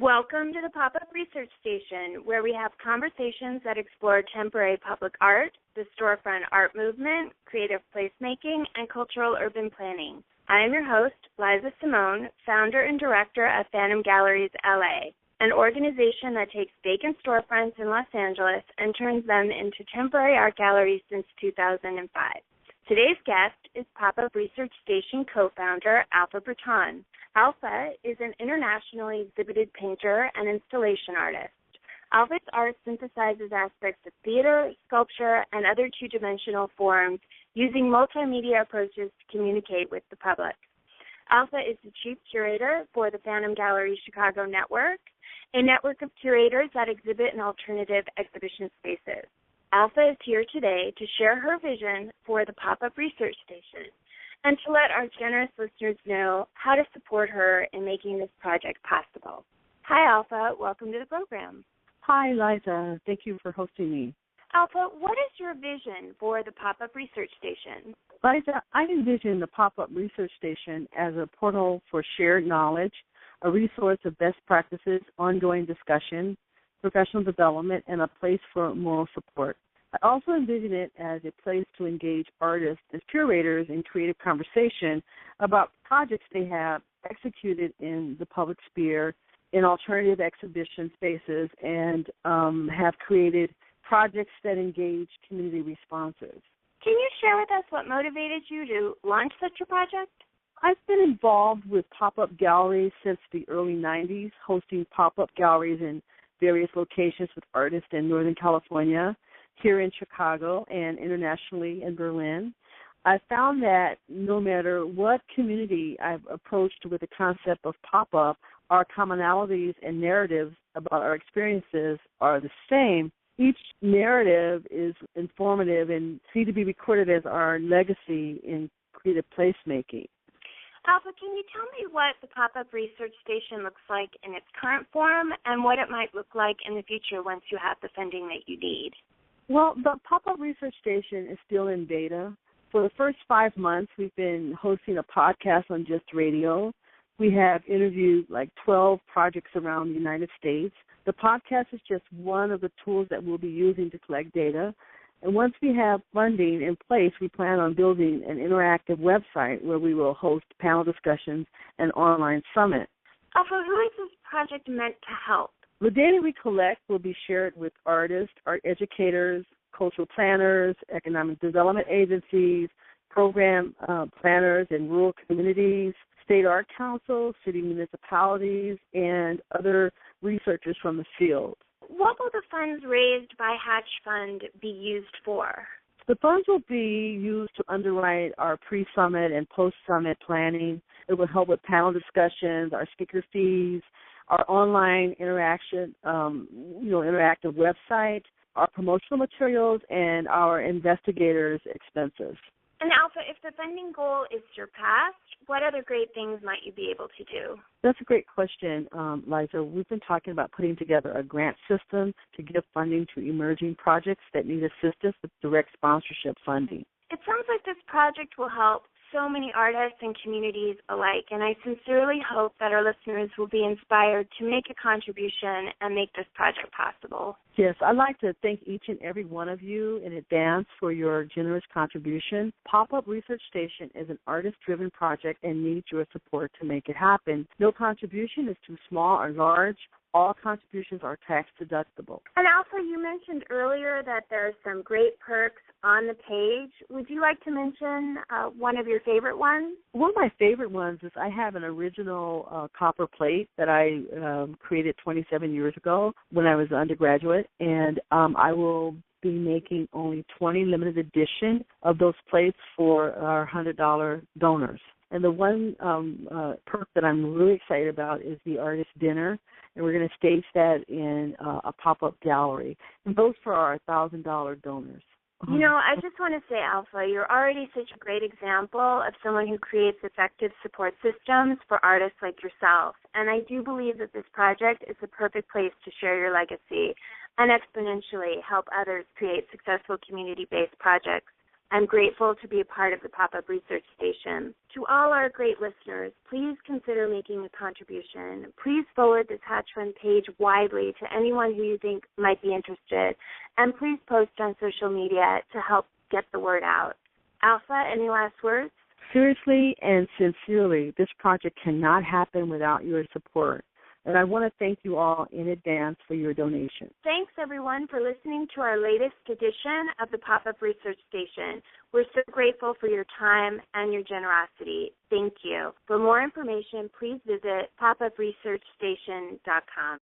Welcome to the Pop-Up Research Station, where we have conversations that explore temporary public art, the storefront art movement, creative placemaking, and cultural urban planning. I am your host, Liza Simone, founder and director of Phantom Galleries LA, an organization that takes vacant storefronts in Los Angeles and turns them into temporary art galleries since 2005. Today's guest is Pop-Up Research Station co-founder Alpha Breton. Alpha is an internationally exhibited painter and installation artist. Alpha's art synthesizes aspects of theater, sculpture, and other two-dimensional forms using multimedia approaches to communicate with the public. Alpha is the chief curator for the Phantom Gallery Chicago Network, a network of curators that exhibit in alternative exhibition spaces. Alpha is here today to share her vision for the Pop-Up Research Station and to let our generous listeners know how to support her in making this project possible. Hi, Alpha. Welcome to the program. Hi, Liza. Thank you for hosting me. Alpha, what is your vision for the Pop-Up Research Station? Liza, I envision the Pop-Up Research Station as a portal for shared knowledge, a resource of best practices, ongoing discussion, professional development, and a place for moral support. I also envision it as a place to engage artists as curators in creative conversation about projects they have executed in the public sphere, in alternative exhibition spaces, and have created projects that engage community responses. Can you share with us what motivated you to launch such a project? I've been involved with pop-up galleries since the early 90s, hosting pop-up galleries in various locations with artists in Northern California, here in Chicago, and internationally in Berlin. I found that no matter what community I've approached with the concept of pop-up, our commonalities and narratives about our experiences are the same. Each narrative is informative and need to be recorded as our legacy in creative placemaking. Alpha, can you tell me what the Pop-Up Research Station looks like in its current form and what it might look like in the future once you have the funding that you need? Well, the Pop-Up Research Station is still in beta. For the first 5 months, we've been hosting a podcast on Just Radio. We have interviewed like 12 projects around the United States. The podcast is just one of the tools that we'll be using to collect data. And once we have funding in place, we plan on building an interactive website where we will host panel discussions and online summit. Alpha, who is this project meant to help? The data we collect will be shared with artists, art educators, cultural planners, economic development agencies, program planners in rural communities, state art councils, city municipalities, and other researchers from the field. What will the funds raised by Hatchfund be used for? The funds will be used to underwrite our pre-summit and post-summit planning. It will help with panel discussions, our speaker fees, our online interaction, interactive website, our promotional materials, and our investigators' expenses. And Alpha, if the funding goal is surpassed, what other great things might you be able to do? That's a great question, Liza. We've been talking about putting together a grant system to give funding to emerging projects that need assistance with direct sponsorship funding. It sounds like this project will help so many artists and communities alike, and I sincerely hope that our listeners will be inspired to make a contribution and make this project possible. Yes, I'd like to thank each and every one of you in advance for your generous contribution. Pop-Up Research Station is an artist-driven project and needs your support to make it happen. No contribution is too small or large. All contributions are tax deductible. And Alpha, you mentioned earlier that there are some great perks on the page. Would you like to mention one of your favorite ones? One of my favorite ones is I have an original copper plate that I created 27 years ago when I was an undergraduate, and I will be making only 20 limited edition of those plates for our $100 donors. And the one perk that I'm really excited about is the artist dinner, and we're going to stage that in a pop-up gallery, and those for our $1,000 donors. You know, I just want to say, Alpha, you're already such a great example of someone who creates effective support systems for artists like yourself. And I do believe that this project is the perfect place to share your legacy and exponentially help others create successful community-based projects. I'm grateful to be a part of the Pop-Up Research Station. To all our great listeners, please consider making a contribution. Please forward this Hatchfund page widely to anyone who you think might be interested, and please post on social media to help get the word out. Alpha, any last words? Seriously and sincerely, this project cannot happen without your support. And I want to thank you all in advance for your donation. Thanks, everyone, for listening to our latest edition of the Pop-Up Research Station. We're so grateful for your time and your generosity. Thank you. For more information, please visit popupresearchstation.com.